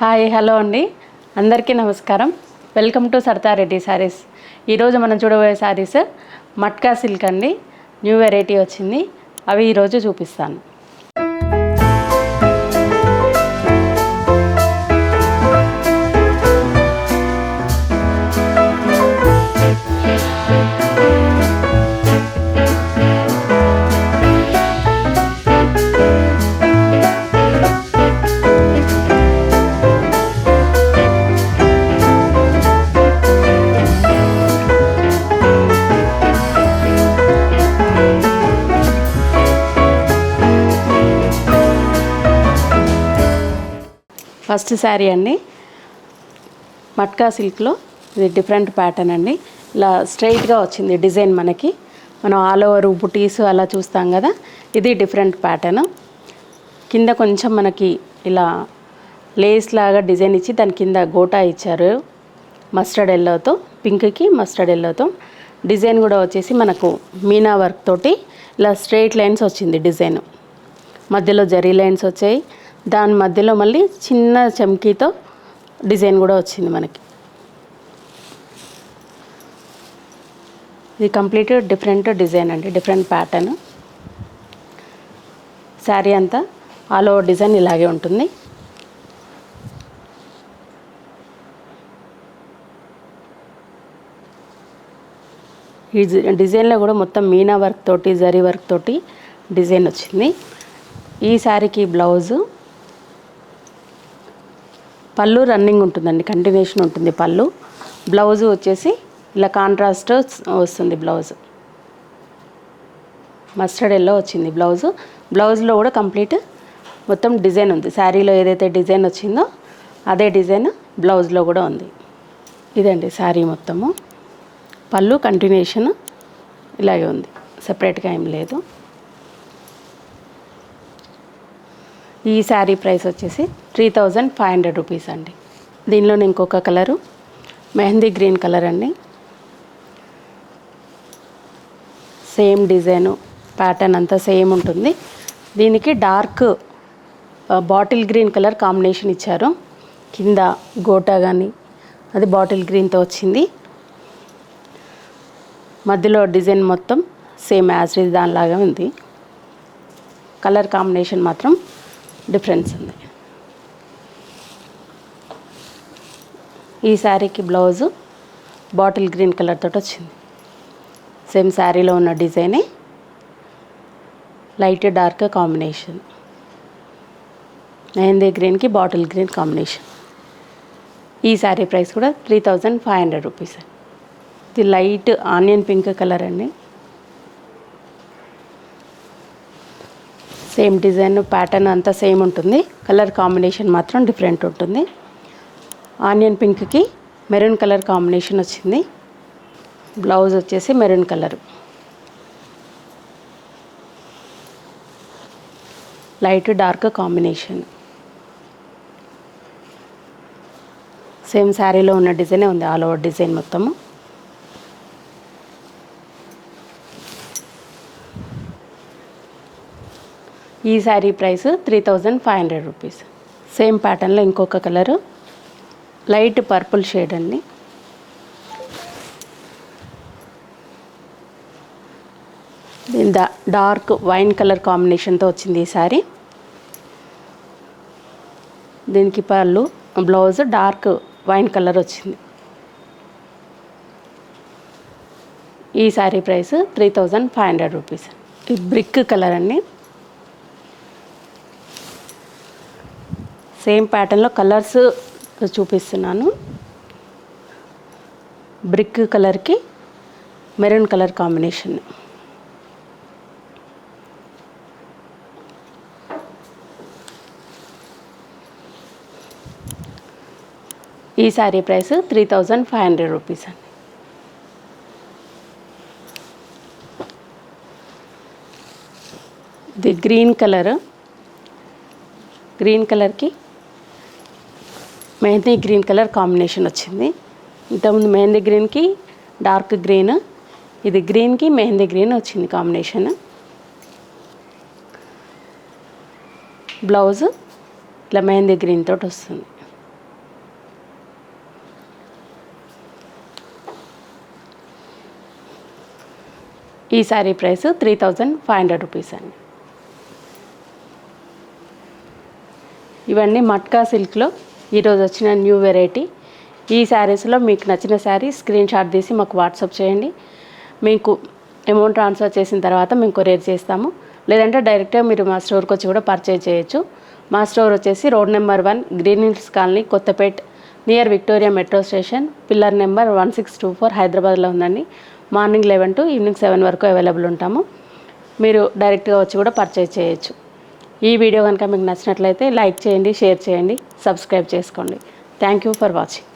Hi hello అండి, అందరికీ నమస్కారం. Welcome to Sardareddy saris. ఈరోజు మనం చూడబోయే శారీస్ మట్కా సిల్క్ అండి. న్యూ వెరైటీ వచ్చింది, అవి ఈరోజు చూపిస్తాను. ఫస్ట్ శారీ అండి, మట్కా సిల్క్లో. ఇది డిఫరెంట్ ప్యాటర్న్ అండి. ఇలా స్ట్రైట్గా వచ్చింది డిజైన్. మనం ఆల్ ఓవర్ బుటీస్ అలా చూస్తాం కదా, ఇది డిఫరెంట్ ప్యాటర్న్. కింద కొంచెం మనకి ఇలా లేస్ లాగా డిజైన్ ఇచ్చి దాని కింద గోటా ఇచ్చారు మస్టర్డ్ ఎల్లోతో, పింక్కి మస్టర్డ్ ఎల్లోతో. డిజైన్ కూడా వచ్చేసి మనకు మీనా వర్క్ తోటి ఇలా స్ట్రైట్ లైన్స్ వచ్చింది డిజైన్. మధ్యలో జరీ లైన్స్ వచ్చాయి, దాని మధ్యలో మళ్ళీ చిన్న చమ్కీతో డిజైన్ కూడా వచ్చింది మనకి. ఇది కంప్లీట్ డిఫరెంట్ డిజైన్ అండి, డిఫరెంట్ ప్యాటర్న్. శారీ అంతా ఆల్ ఓవర్ డిజైన్ ఇలాగే ఉంటుంది. ఈ డిజైన్లో కూడా మొత్తం మీనా వర్క్ తోటి జరీ వర్క్ తోటి డిజైన్ వచ్చింది. ఈ శారీకి బ్లౌజు, పళ్ళు రన్నింగ్ ఉంటుందండి, కంటిన్యూషన్ ఉంటుంది పళ్ళు. బ్లౌజు వచ్చేసి ఇలా కాంట్రాస్ట్ వస్తుంది. బ్లౌజు మస్టర్డ్ ఎల్లో వచ్చింది బ్లౌజు. బ్లౌజ్లో కూడా కంప్లీట్ మొత్తం డిజైన్ ఉంది. శారీలో ఏదైతే డిజైన్ వచ్చిందో అదే డిజైన్ బ్లౌజ్లో కూడా ఉంది. ఇదండి శారీ మొత్తము. పళ్ళు కంటిన్యూషన్ ఇలాగే ఉంది, సపరేట్గా ఏం లేదు. ఈ శారీ ప్రైస్ వచ్చేసి 3500 రూపీస్ అండి. దీనిలో ఇంకొక కలరు మెహందీ గ్రీన్ కలర్ అండి. సేమ్ డిజైను, ప్యాటర్న్ అంతా సేమ్ ఉంటుంది. దీనికి dark bottle green colour combination ఇచ్చారు. కింద గోటా కానీ అది బాటిల్ గ్రీన్తో వచ్చింది. మధ్యలో డిజైన్ మొత్తం సేమ్ యాజ్ ఇట్ దానిలాగా ఉంది. కలర్ కాంబినేషన్ మాత్రం డిఫరెన్స్ ఉంది. ఈ శారీకి బ్లౌజు బాటిల్ గ్రీన్ కలర్ తోటి వచ్చింది. సేమ్ శారీలో ఉన్న డిజైనే, లైట్ డార్క్ కాంబినేషన్. మెహందీ గ్రీన్కి బాటిల్ గ్రీన్ కాంబినేషన్. ఈ శారీ ప్రైస్ కూడా 3500 రూపీస్. ఇది లైట్ ఆనియన్ పింక్ కలర్ అండి. సేమ్ డిజైన్, ప్యాటర్న్ అంతా సేమ్ ఉంటుంది, కలర్ కాంబినేషన్ మాత్రం డిఫరెంట్ ఉంటుంది. ఆనియన్ పింక్కి మెరూన్ కలర్ కాంబినేషన్ వచ్చింది. బ్లౌజ్ వచ్చేసి maroon colour, light dark combination. Same శారీలో ఉన్న డిజైనే ఉంది, ఆల్ ఓవర్ డిజైన్ మొత్తము. ఈ శారీ ప్రైస్ 3500 రూపీస్. సేమ్ ప్యాటర్న్లో ఇంకొక కలరు లైట్ పర్పుల్ షేడ్ అండి. డార్క్ వైన్ కలర్ కాంబినేషన్తో వచ్చింది ఈ శారీ. దీనికి పళ్ళు, బ్లౌజ్ డార్క్ వైన్ కలర్ వచ్చింది. ఈ శారీ ప్రైస్ 3500 రూపీస్. ఇది బ్రిక్ కలర్ అండి. సేమ్ ప్యాటర్న్లో కలర్స్ చూపిస్తున్నాను. బ్రిక్ కలర్కి మెరూన్ కలర్ కాంబినేషన్. ఈ శారీ ప్రైస్ 3500 రూపీస్ అండి. ఇది గ్రీన్ కలర్కి మెహందీ గ్రీన్ కలర్ కాంబినేషన్ వచ్చింది. ఇంతకుముందు మెహందీ గ్రీన్కి డార్క్ గ్రీన్, ఇది గ్రీన్కి మెహందీ గ్రీన్ వచ్చింది కాంబినేషన్. బ్లౌజ్ ఇట్లా మెహందీ గ్రీన్ తోటి వస్తుంది. ఈ శారీ ప్రైస్ 3500 రూపీస్ అండి. ఇవన్నీ మట్కా సిల్క్లో ఈరోజు వచ్చిన న్యూ వెరైటీ. ఈ శారీస్లో మీకు నచ్చిన శారీ స్క్రీన్ షాట్ తీసి మాకు వాట్సాప్ చేయండి. మీకు అమౌంట్ ట్రాన్స్ఫర్ చేసిన తర్వాత మేము కొరియర్ చేస్తాము. లేదంటే డైరెక్ట్గా మీరు మా స్టోర్కి వచ్చి కూడా పర్చేజ్ చేయొచ్చు. మా స్టోర్ వచ్చేసి road number 1, green hills colony, Kothapet, near Victoria metro station, pillar number 1624, హైదరాబాద్లో ఉందండి. మార్నింగ్ 11 to ఈవినింగ్ 7 వరకు అవైలబుల్ ఉంటాము. మీరు డైరెక్ట్గా వచ్చి కూడా పర్చేజ్ చేయొచ్చు. ఈ వీడియో కనుక మీకు నచ్చినట్లయితే లైక్ చేయండి, షేర్ చేయండి, సబ్స్క్రైబ్ చేసుకోండి. Thank you for watching.